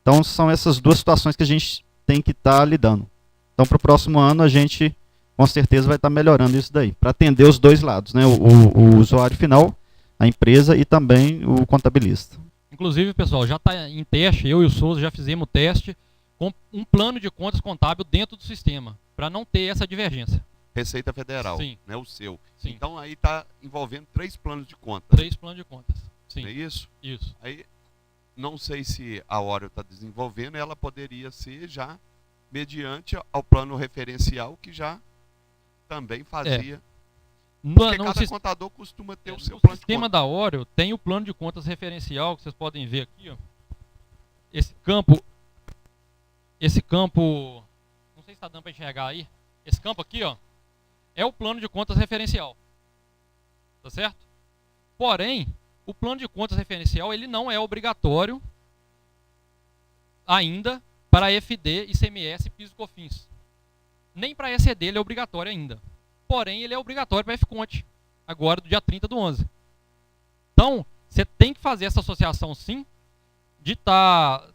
Então são essas duas situações que a gente tem que estar lidando. Então para o próximo ano a gente com certeza vai estar melhorando isso daí, para atender os dois lados, né? O usuário final, a empresa e também o contabilista. Inclusive, pessoal, já está em teste, eu e o Souza já fizemos o teste com um plano de contas contábil dentro do sistema, para não ter essa divergência. Receita Federal, Sim. né, o seu. Sim. Então aí está envolvendo 3 planos de contas. 3 planos de contas. Sim. Não é isso? Isso. Aí, não sei se a Oreo está desenvolvendo, ela poderia ser já mediante ao plano referencial que já também fazia. Porque cada contador costuma ter o seu plano de contas. No sistema da Oreo tem o plano de contas referencial, que vocês podem ver aqui, ó. Esse campo, não sei se está dando para enxergar aí, esse campo aqui, ó, é o plano de contas referencial. Tá certo? Porém, o plano de contas referencial ele não é obrigatório ainda para FD, ICMS, PIS e COFINS. Nem para ECD ele é obrigatório ainda. Porém, ele é obrigatório para FCONT, agora do dia 30/11. Então, você tem que fazer essa associação sim, de estar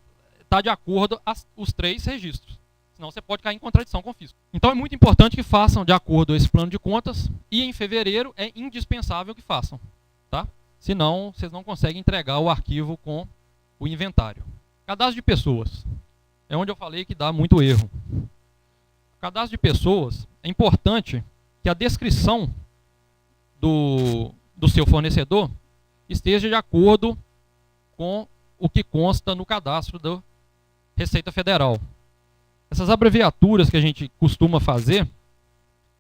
de acordo os 3 registros. Senão você pode cair em contradição com o fisco. Então é muito importante que façam de acordo esse plano de contas e em fevereiro é indispensável que façam. Tá? Senão vocês não conseguem entregar o arquivo com o inventário. Cadastro de pessoas. É onde eu falei que dá muito erro. Cadastro de pessoas, é importante que a descrição do seu fornecedor esteja de acordo com o que consta no cadastro da Receita Federal. Essas abreviaturas que a gente costuma fazer,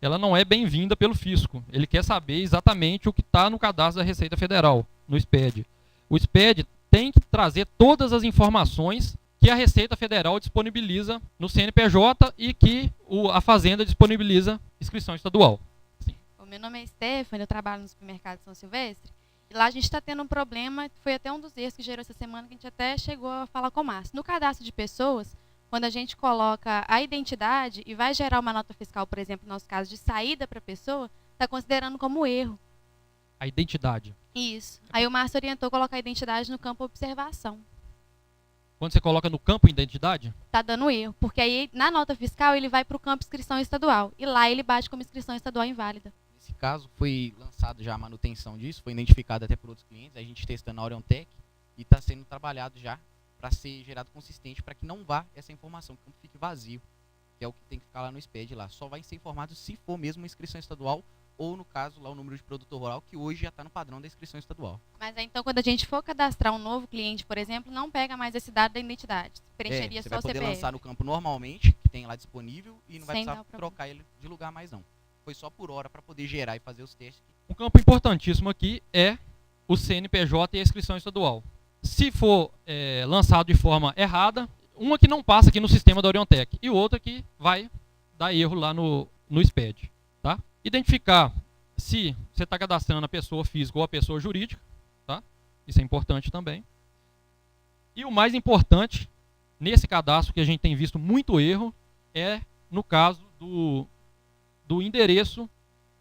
ela não é bem-vinda pelo fisco. Ele quer saber exatamente o que está no cadastro da Receita Federal, no SPED. O SPED tem que trazer todas as informações que a Receita Federal disponibiliza no CNPJ e que a Fazenda disponibiliza inscrição estadual. Sim. O meu nome é Stephanie, eu trabalho no supermercado São Silvestre. E lá a gente está tendo um problema, foi até um dos erros que gerou essa semana, que a gente até chegou a falar com o Márcio. No cadastro de pessoas, quando a gente coloca a identidade e vai gerar uma nota fiscal, por exemplo, no nosso caso, de saída para a pessoa, está considerando como erro. A identidade. Isso. Aí o Márcio orientou colocar a identidade no campo observação. Quando você coloca no campo identidade? Está dando erro, porque aí na nota fiscal ele vai para o campo inscrição estadual. E lá ele bate como inscrição estadual inválida. Nesse caso foi lançado já a manutenção disso, foi identificado até por outros clientes, a gente testando na Oriontech e está sendo trabalhado já para ser gerado consistente, para que não vá essa informação, que o campo fique vazio, que é o que tem que ficar lá no SPED lá. Só vai ser informado se for mesmo uma inscrição estadual ou, no caso, lá o número de produtor rural, que hoje já está no padrão da inscrição estadual. Mas aí, então, quando a gente for cadastrar um novo cliente, por exemplo, não pega mais esse dado da identidade. Preencheria só o CPF. Você vai poder lançar no campo normalmente, que tem lá disponível, e não vai precisar trocar ele de lugar mais não. Foi só por hora para poder gerar e fazer os testes. Um campo importantíssimo aqui é o CNPJ e a inscrição estadual. Se for lançado de forma errada, uma que não passa aqui no sistema da Oriontech e outra que vai dar erro lá no SPED. Tá? Identificar se você está cadastrando a pessoa física ou a pessoa jurídica. Tá? Isso é importante também. E o mais importante, nesse cadastro que a gente tem visto muito erro, é no caso do endereço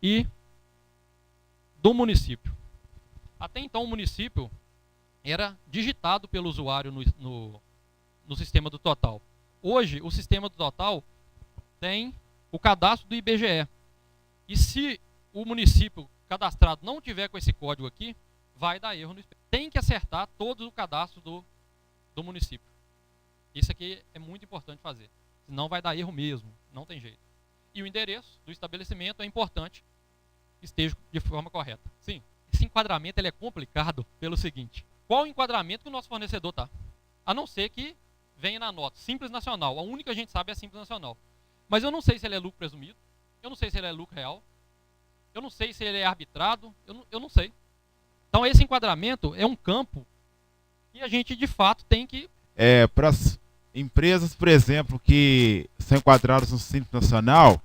e do município. Até então o município era digitado pelo usuário no sistema do Total. Hoje, o sistema do Total tem o cadastro do IBGE. E se o município cadastrado não tiver com esse código aqui, vai dar erro no SPED. Tem que acertar todo o cadastro do município. Isso aqui é muito importante fazer. Senão vai dar erro mesmo, não tem jeito. E o endereço do estabelecimento é importante que esteja de forma correta. Sim, esse enquadramento ele é complicado pelo seguinte. Qual o enquadramento que o nosso fornecedor está? A não ser que venha na nota Simples Nacional. A única que a gente sabe é Simples Nacional. Mas eu não sei se ele é lucro presumido. Eu não sei se ele é lucro real. Eu não sei se ele é arbitrado. Eu não sei. Então esse enquadramento é um campo que a gente de fato tem que... Para as empresas, por exemplo, que são enquadradas no Simples Nacional,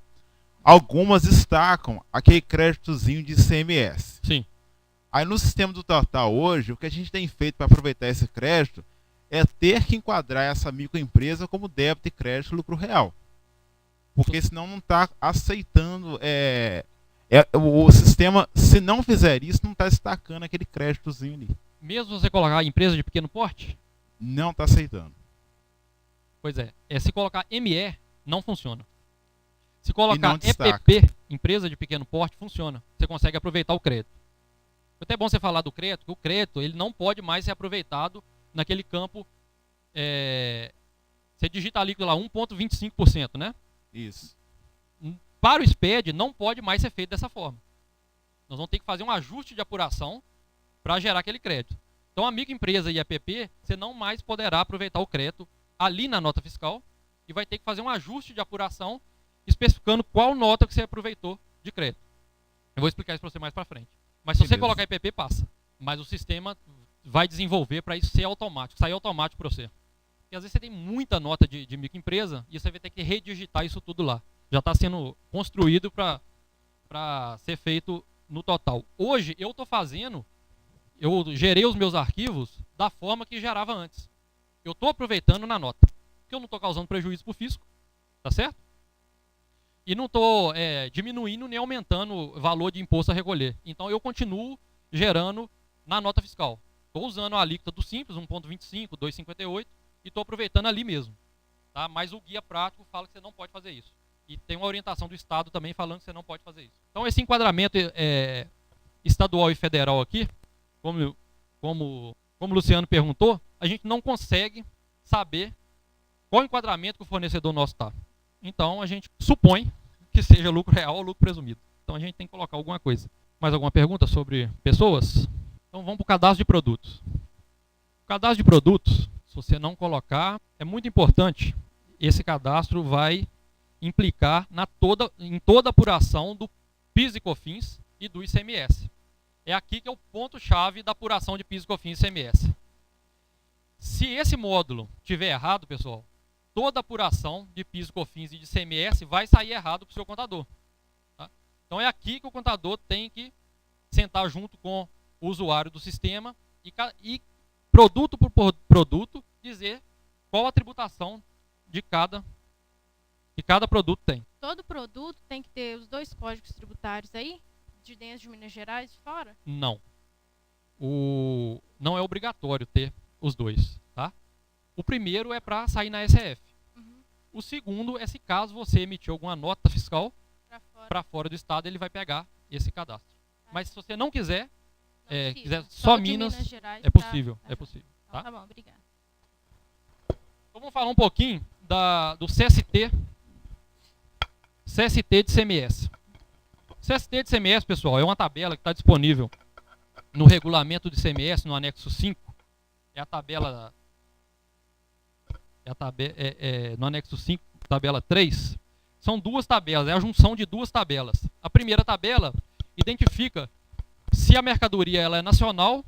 algumas destacam aquele créditozinho de ICMS. Sim. Aí no sistema do Total hoje, o que a gente tem feito para aproveitar esse crédito é ter que enquadrar essa microempresa como débito e crédito lucro real. Porque senão não está aceitando, o sistema, se não fizer isso, não está destacando aquele créditozinho ali. Mesmo você colocar a empresa de pequeno porte? Não está aceitando. Pois é. Se colocar ME, não funciona. Se colocar não destaca. EPP, empresa de pequeno porte, funciona. Você consegue aproveitar o crédito. É até bom você falar do crédito, que o crédito ele não pode mais ser aproveitado naquele campo. Você digita a líquida lá 1,25%, né? Isso. Para o SPED, não pode mais ser feito dessa forma. Nós vamos ter que fazer um ajuste de apuração para gerar aquele crédito. Então, a microempresa e a EPP, você não mais poderá aproveitar o crédito ali na nota fiscal e vai ter que fazer um ajuste de apuração especificando qual nota que você aproveitou de crédito. Eu vou explicar isso para você mais para frente. Mas se você colocar EPP, passa. Mas o sistema vai desenvolver para isso ser automático, sair automático para você. Porque às vezes você tem muita nota de microempresa e você vai ter que redigitar isso tudo lá. Já está sendo construído para ser feito no total. Hoje eu estou fazendo, eu gerei os meus arquivos da forma que gerava antes. Eu estou aproveitando na nota. Porque eu não estou causando prejuízo para o fisco. Tá certo? E não estou diminuindo nem aumentando o valor de imposto a recolher. Então eu continuo gerando na nota fiscal. Estou usando a alíquota do Simples, 1,25, 2,58, e estou aproveitando ali mesmo. Tá? Mas o guia prático fala que você não pode fazer isso. E tem uma orientação do Estado também falando que você não pode fazer isso. Então esse enquadramento estadual e federal aqui, como o Luciano perguntou, a gente não consegue saber qual enquadramento que o fornecedor nosso está. Então a gente supõe que seja lucro real ou lucro presumido. Então a gente tem que colocar alguma coisa. Mais alguma pergunta sobre pessoas? Então vamos para o cadastro de produtos. O cadastro de produtos, se você não colocar, é muito importante. Esse cadastro vai implicar em toda a apuração do PIS e COFINS e do ICMS. É aqui que é o ponto-chave da apuração de PIS, COFINS e ICMS. Se esse módulo estiver errado, pessoal, toda a apuração de PIS, COFINS e de ICMS vai sair errado para o seu contador. Tá? Então é aqui que o contador tem que sentar junto com o usuário do sistema e produto por produto dizer qual a tributação de cada produto tem. Todo produto tem que ter os 2 códigos tributários aí? De dentro de Minas Gerais e fora? Não. Não é obrigatório ter os 2. Tá? O primeiro é para sair na SF. Uhum. O segundo é se caso você emitir alguma nota fiscal para fora do estado, ele vai pegar esse cadastro. Mas se você não quiser, quiser só Minas Gerais, é possível. É possível. Então, tá? Tá bom, obrigada. Então vamos falar um pouquinho do CST de ICMS. CST de ICMS, pessoal, é uma tabela que está disponível no regulamento de ICMS, no anexo 5. É a tabela no anexo 5, tabela 3. São 2 tabelas, é a junção de 2 tabelas. A primeira tabela identifica se a mercadoria ela é nacional,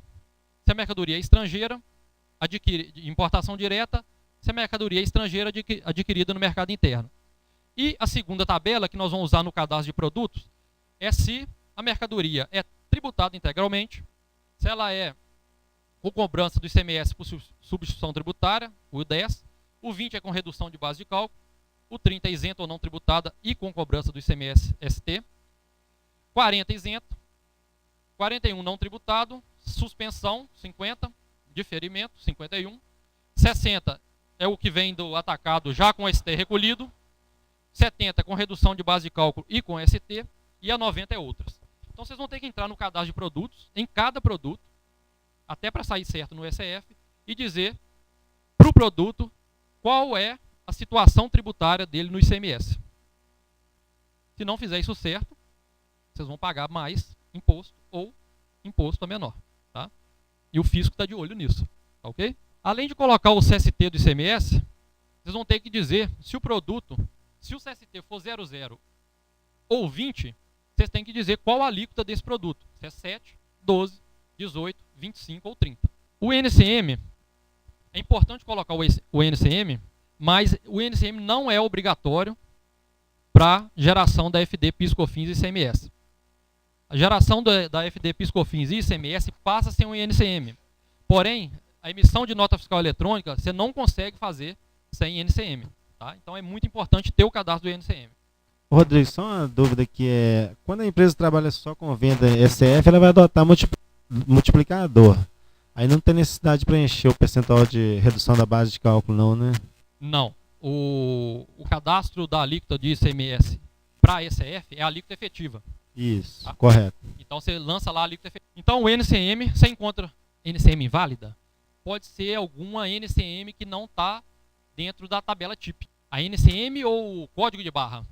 se a mercadoria é estrangeira, importação direta, se a mercadoria é estrangeira adquirida no mercado interno. E a segunda tabela, que nós vamos usar no cadastro de produtos, é se a mercadoria é tributada integralmente, se ela é com cobrança do ICMS por substituição tributária, o 10, o 20 é com redução de base de cálculo, o 30 é isento ou não tributada e com cobrança do ICMS-ST, 40 isento, 41 não tributado, suspensão 50, diferimento 51, 60 é o que vem do atacado já com ST recolhido, 70 com redução de base de cálculo e com ST, e a 90 é outras. Então vocês vão ter que entrar no cadastro de produtos, em cada produto, até para sair certo no SF, e dizer para o produto qual é a situação tributária dele no ICMS. Se não fizer isso certo, vocês vão pagar mais imposto ou imposto a menor. Tá? E o fisco está de olho nisso. Tá, ok? Além de colocar o CST do ICMS, vocês vão ter que dizer se o produto, se o CST for 00 ou 20, vocês têm que dizer qual a alíquota desse produto. Se é 7, 12, 18, 25 ou 30. O NCM, é importante colocar o NCM, mas o NCM não é obrigatório para geração da FD, PIS, COFINS e ICMS. A geração da FD, PIS, COFINS e ICMS passa sem o NCM. Porém, a emissão de nota fiscal eletrônica você não consegue fazer sem NCM. Tá? Então é muito importante ter o cadastro do NCM. Rodrigo, só uma dúvida que quando a empresa trabalha só com venda SF, ela vai adotar multiplicador. Aí não tem necessidade de preencher o percentual de redução da base de cálculo não, né? Não. o cadastro da alíquota de ICMS para ECF é a alíquota efetiva. Isso, Tá? correto. Então você lança lá a alíquota efetiva. Então o NCM, você encontra NCM inválida? Pode ser alguma NCM que não está dentro da tabela TIP. A NCM ou o código de barra?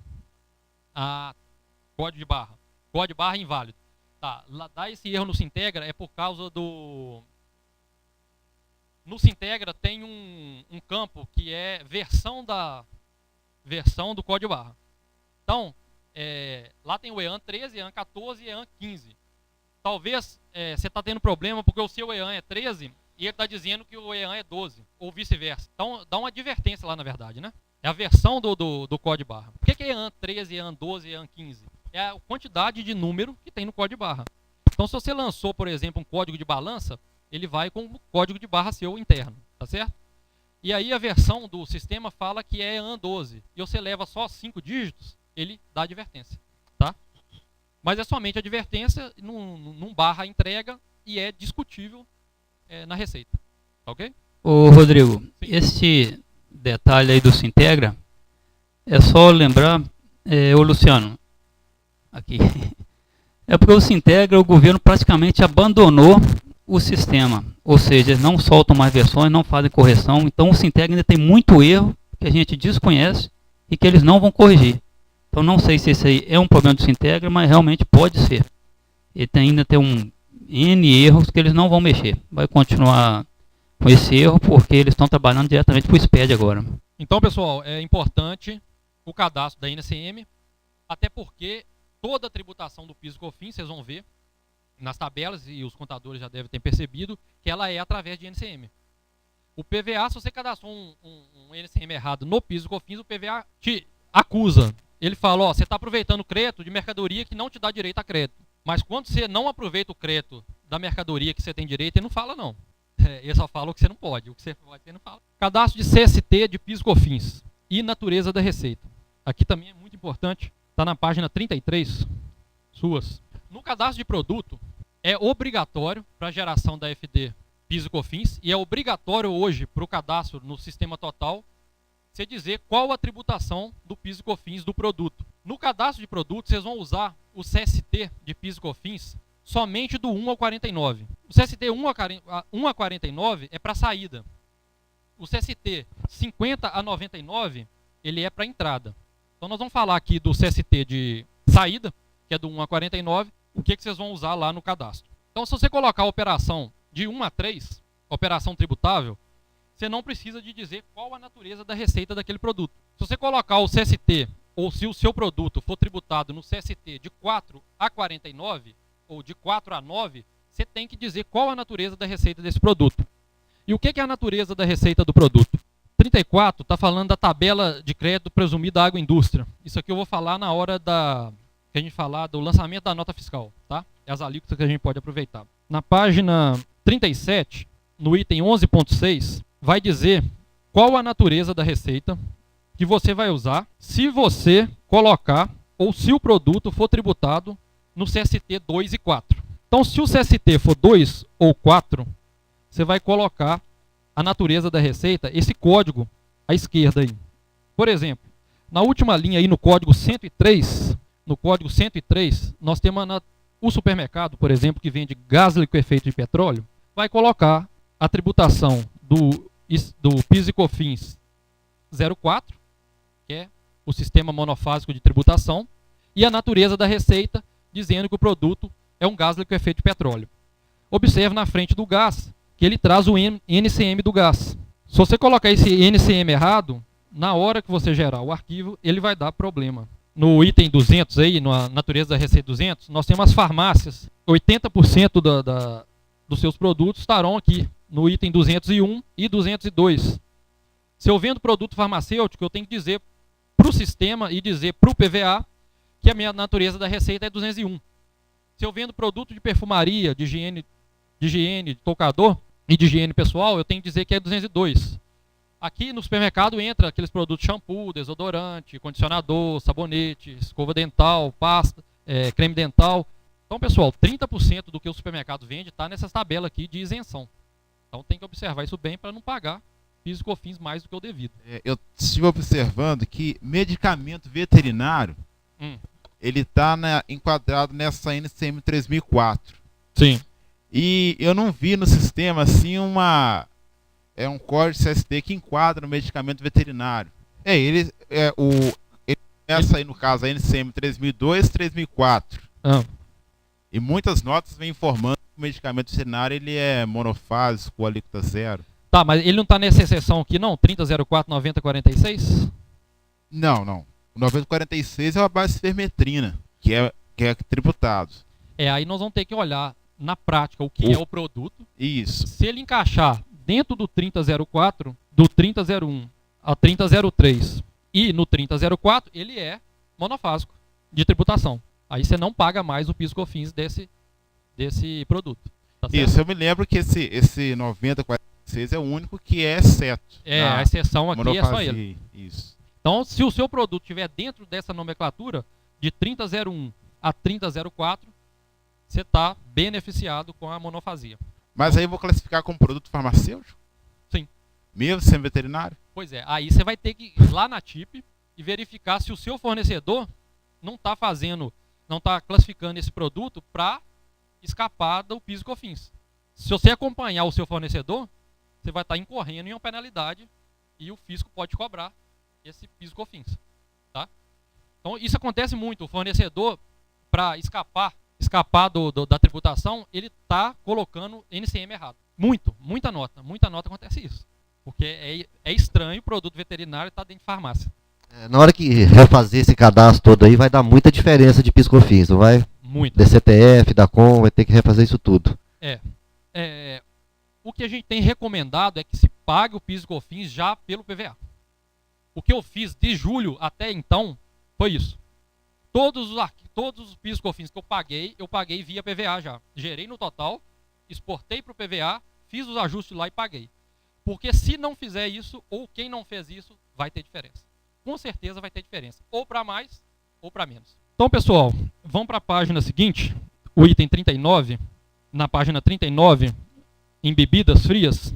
Código de barra. Código de barra inválido. Tá, dá esse erro no Sintegra é por causa do... No Sintegra tem um campo que é versão do código de barra. Então, lá tem o EAN 13, EAN 14 e EAN 15. Talvez você está tendo problema porque o seu EAN é 13 e ele está dizendo que o EAN é 12, ou vice-versa. Então, dá uma advertência lá, na verdade, né? É a versão do código de barra. Por que é EAN 13, EAN 12 e EAN 15? É a quantidade de número que tem no código de barra. Então, se você lançou, por exemplo, um código de balança, ele vai com o código de barra seu interno, tá certo? E aí a versão do sistema fala que é EAN 12, e você leva só 5 dígitos, ele dá advertência, tá? Mas é somente advertência, não barra a entrega e é discutível na receita, tá ok? Ô Rodrigo, esse detalhe aí do Sintegra, é só lembrar, ô Luciano, aqui, é porque o Sintegra, o governo praticamente abandonou o sistema, ou seja, eles não soltam mais versões, não fazem correção, então o Sintegra ainda tem muito erro que a gente desconhece e que eles não vão corrigir. Então não sei se esse aí é um problema do Sintegra, mas realmente pode ser. Ele ainda tem N erros que eles não vão mexer. Vai continuar com esse erro porque eles estão trabalhando diretamente para o SPED agora. Então, pessoal, é importante o cadastro da NCM, até porque toda a tributação do PIS e COFINS, vocês vão ver nas tabelas, e os contadores já devem ter percebido, que ela é através de NCM. O PVA, se você cadastrou um NCM errado no PIS e COFINS, o PVA te acusa. Ele fala, ó, você está aproveitando crédito de mercadoria que não te dá direito a crédito. Mas quando você não aproveita o crédito da mercadoria que você tem direito, ele não fala não. Ele só fala o que você não pode. O que você pode, ele não fala. Cadastro de CST de PIS e COFINS e natureza da receita. Aqui também é muito importante. Está na página 33, suas. No cadastro de produto, é obrigatório para a geração da FD PIS e COFINS e é obrigatório hoje para o cadastro no sistema total você dizer qual a tributação do PIS e COFINS do produto. No cadastro de produto, vocês vão usar o CST de PIS e COFINS somente do 1 ao 49. O CST 1 a 49 é para saída. O CST 50 a 99, ele é para entrada. Então nós vamos falar aqui do CST de saída, que é do 1 a 49, o que vocês vão usar lá no cadastro. Então se você colocar a operação de 1 a 3, operação tributável, você não precisa de dizer qual a natureza da receita daquele produto. Se você colocar o CST, ou se o seu produto for tributado no CST de 4 a 49, ou de 4 a 9, você tem que dizer qual a natureza da receita desse produto. E o que é a natureza da receita do produto? 34 está falando da tabela de crédito presumida da agroindústria. Isso aqui eu vou falar na hora que a gente falar do lançamento da nota fiscal, tá? É as alíquotas que a gente pode aproveitar. Na página 37, no item 11.6, vai dizer qual a natureza da receita que você vai usar se você colocar ou se o produto for tributado no CST 2 e 4. Então, se o CST for 2 ou 4, você vai colocar a natureza da receita, esse código à esquerda aí. Por exemplo, na última linha aí no código 103, nós temos o supermercado, por exemplo, que vende gás liquefeito de petróleo, vai colocar a tributação do PIS e COFINS 04, que é o sistema monofásico de tributação, e a natureza da receita, dizendo que o produto é um gás liquefeito de petróleo. Observe na frente do gás que ele traz o NCM do gás. Se você colocar esse NCM errado, na hora que você gerar o arquivo, ele vai dar problema. No item 200 aí, na natureza da receita 200, nós temos as farmácias. 80% dos seus produtos estarão aqui no item 201 e 202. Se eu vendo produto farmacêutico, eu tenho que dizer para o sistema e dizer para o PVA que a minha natureza da receita é 201. Se eu vendo produto de perfumaria, de higiene, de tocador e de higiene pessoal, eu tenho que dizer que é 202. Aqui no supermercado entra aqueles produtos shampoo, desodorante, condicionador, sabonete, escova dental, pasta, creme dental. Então, pessoal, 30% do que o supermercado vende está nessas tabelas aqui de isenção. Então tem que observar isso bem para não pagar PIS e COFINS mais do que o devido. Eu estive observando que medicamento veterinário, ele está enquadrado nessa NCM 3004. Sim. E eu não vi no sistema assim um código CST que enquadra o medicamento veterinário. Ele essa aí no caso a NCM 3002, 3004. E muitas notas vêm informando que o medicamento veterinário ele é monofásico com alíquota zero. Tá, mas ele não está nessa exceção aqui não? 3004, 9046? Não. O 9046 é a base de fermetrina, que é tributado. Aí nós vamos ter que olhar na prática o que é o produto. Isso. Se ele encaixar dentro do 3004, do 3001 ao 3003 e no 3004, ele é monofásico de tributação. Aí você não paga mais o PIS e COFINS desse produto. Tá certo? Isso, eu me lembro que esse 9046 é o único que é exceto. A exceção aqui monofasia. é só ele. Isso. Então, se o seu produto estiver dentro dessa nomenclatura, de 3001 a 3004, você está beneficiado com a monofasia. Mas aí eu vou classificar como produto farmacêutico? Sim. Mesmo sendo veterinário? Pois é, aí você vai ter que ir lá na TIP e verificar se o seu fornecedor não está classificando esse produto para escapar do PIS e COFINS. Se você acompanhar o seu fornecedor, você vai estar incorrendo em uma penalidade e o fisco pode cobrar esse PIS e COFINS. Tá? Então isso acontece muito. O fornecedor, para escapar da tributação, ele está colocando NCM errado. Muita nota acontece isso. Porque é estranho o produto veterinário estar dentro de farmácia. Na hora que refazer esse cadastro todo aí, vai dar muita diferença de PIS e COFINS, não vai? Muito. DCTF, da COM, vai ter que refazer isso tudo. O que a gente tem recomendado é que se pague o PIS e COFINS já pelo PVA. O que eu fiz de julho até então foi isso. Todos os PIS e COFINS que eu paguei via PVA já. Gerei no total, exportei para o PVA, fiz os ajustes lá e paguei. Porque se não fizer isso, ou quem não fez isso, vai ter diferença. Com certeza vai ter diferença. Ou para mais, ou para menos. Então, pessoal, vamos para a página seguinte, o item 39. Na página 39, em bebidas frias,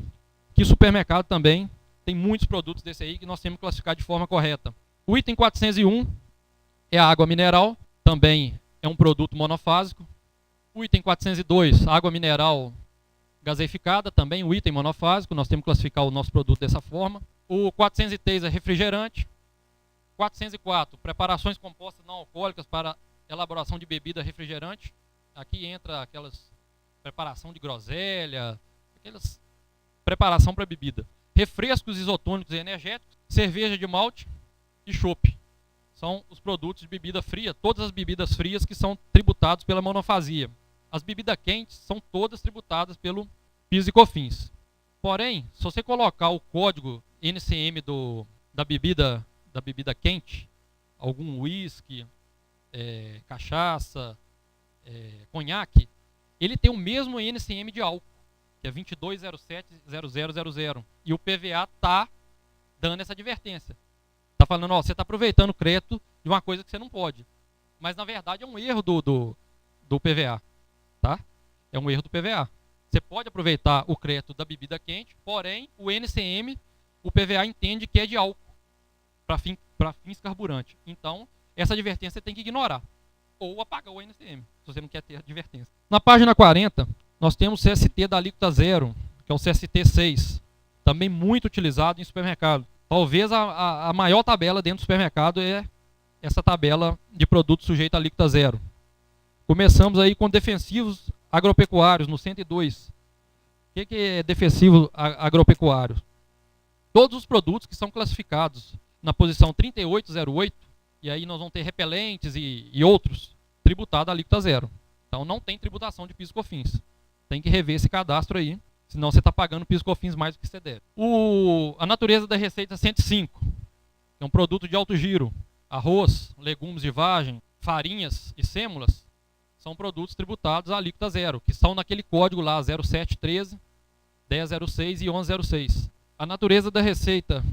que supermercado também tem muitos produtos desse aí que nós temos que classificar de forma correta. O item 401 é a água mineral, também é um produto monofásico. O item 402, água mineral gaseificada, também um item monofásico, nós temos que classificar o nosso produto dessa forma. O 403 é refrigerante. 404, preparações compostas não alcoólicas para elaboração de bebida refrigerante. Aqui entra aquelas preparação de groselha, aquelas preparação para bebida. Refrescos isotônicos e energéticos, cerveja de malte e chopp. São os produtos de bebida fria, todas as bebidas frias que são tributados pela monofasia. As bebidas quentes são todas tributadas pelo PIS e COFINS. Porém, se você colocar o código NCM da bebida quente, algum uísque, cachaça, conhaque, ele tem o mesmo NCM de álcool, que é 22070000, e o PVA está dando essa advertência. Está falando, você está aproveitando o crédito de uma coisa que você não pode. Mas na verdade é um erro do PVA. Tá? É um erro do PVA. Você pode aproveitar o crédito da bebida quente, porém o NCM, o PVA entende que é de álcool, para fins carburantes. Então, essa advertência você tem que ignorar. Ou apagar o NCM, se você não quer ter advertência. Na página 40, nós temos o CST da alíquota zero, que é o CST 6. Também muito utilizado em supermercado. Talvez a maior tabela dentro do supermercado é essa tabela de produtos sujeitos à alíquota zero. Começamos aí com defensivos agropecuários, no 102. O que é defensivo agropecuário? Todos os produtos que são classificados na posição 3808, e aí nós vamos ter repelentes e outros, tributado a alíquota zero. Então não tem tributação de PIS e COFINS. Tem que rever esse cadastro aí, senão você está pagando PIS e COFINS mais do que você deve. A natureza da receita 105, é um produto de alto giro. Arroz, legumes de vagem, farinhas e sêmolas são produtos tributados a alíquota zero, que estão naquele código lá 0713, 1006 e 1106. A natureza da receita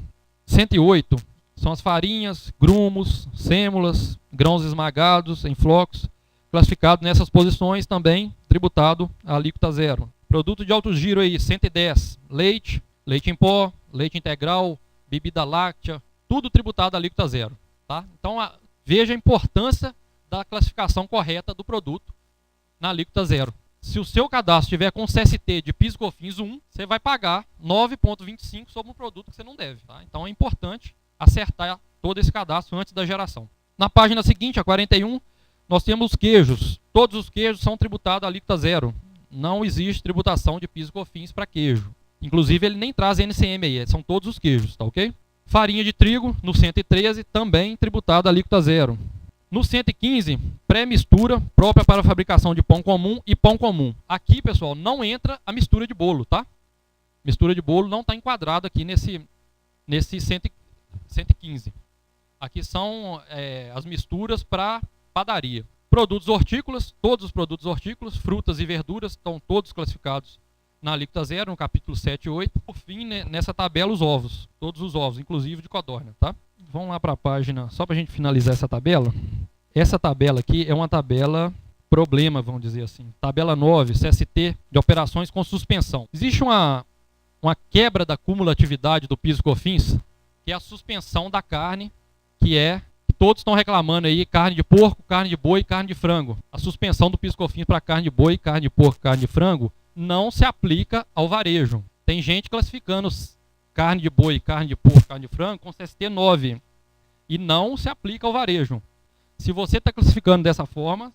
108 são as farinhas, grumos, sêmolas, grãos esmagados em flocos, classificado nessas posições também, tributado a alíquota zero. Produto de alto giro aí, 110, leite em pó, leite integral, bebida láctea, tudo tributado a alíquota zero. Tá? Então, veja a importância da classificação correta do produto na alíquota zero. Se o seu cadastro tiver com CST de PIS/COFINS 1, você vai pagar 9,25 sobre um produto que você não deve. Tá? Então, é importante acertar todo esse cadastro antes da geração. Na página seguinte, a 41, nós temos os queijos. Todos os queijos são tributados a alíquota zero. Não existe tributação de PIS e COFINS para queijo. Inclusive, ele nem traz NCM aí, são todos os queijos, tá ok? Farinha de trigo, no 113, também tributada a alíquota zero. No 115, pré-mistura própria para a fabricação de pão comum e pão comum. Aqui, pessoal, não entra a mistura de bolo, tá? Mistura de bolo não está enquadrada aqui nesse 115. Aqui são as misturas para padaria. Produtos hortícolas, todos os produtos hortícolas, frutas e verduras estão todos classificados na alíquota zero, no capítulo 7 e 8. Por fim, nessa tabela, os ovos. Todos os ovos, inclusive de codorna, tá? Vamos lá para a página, só para a gente finalizar essa tabela. Essa tabela aqui é uma tabela problema, vamos dizer assim. Tabela 9, CST de operações com suspensão. Existe uma quebra da cumulatividade do PIS/COFINS, que é a suspensão da carne, que todos estão reclamando aí, carne de porco, carne de boi e carne de frango. A suspensão do PIS/COFINS para carne de boi, carne de porco, carne de frango não se aplica ao varejo. Tem gente classificando carne de boi, carne de porco, carne de frango com CST 9 e não se aplica ao varejo. Se você está classificando dessa forma,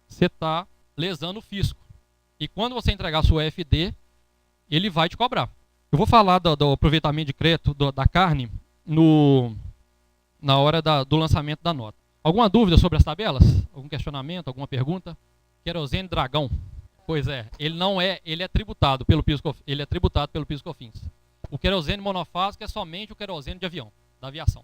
você está lesando o fisco. E quando você entregar a sua FD, ele vai te cobrar. Eu vou falar do aproveitamento de crédito da carne na hora do lançamento da nota. Alguma dúvida sobre as tabelas? Algum questionamento? Alguma pergunta? Querosene Dragão. Pois é, ele é tributado pelo PIS/COFINS. O querosene monofásico é somente o querosene de avião, da aviação.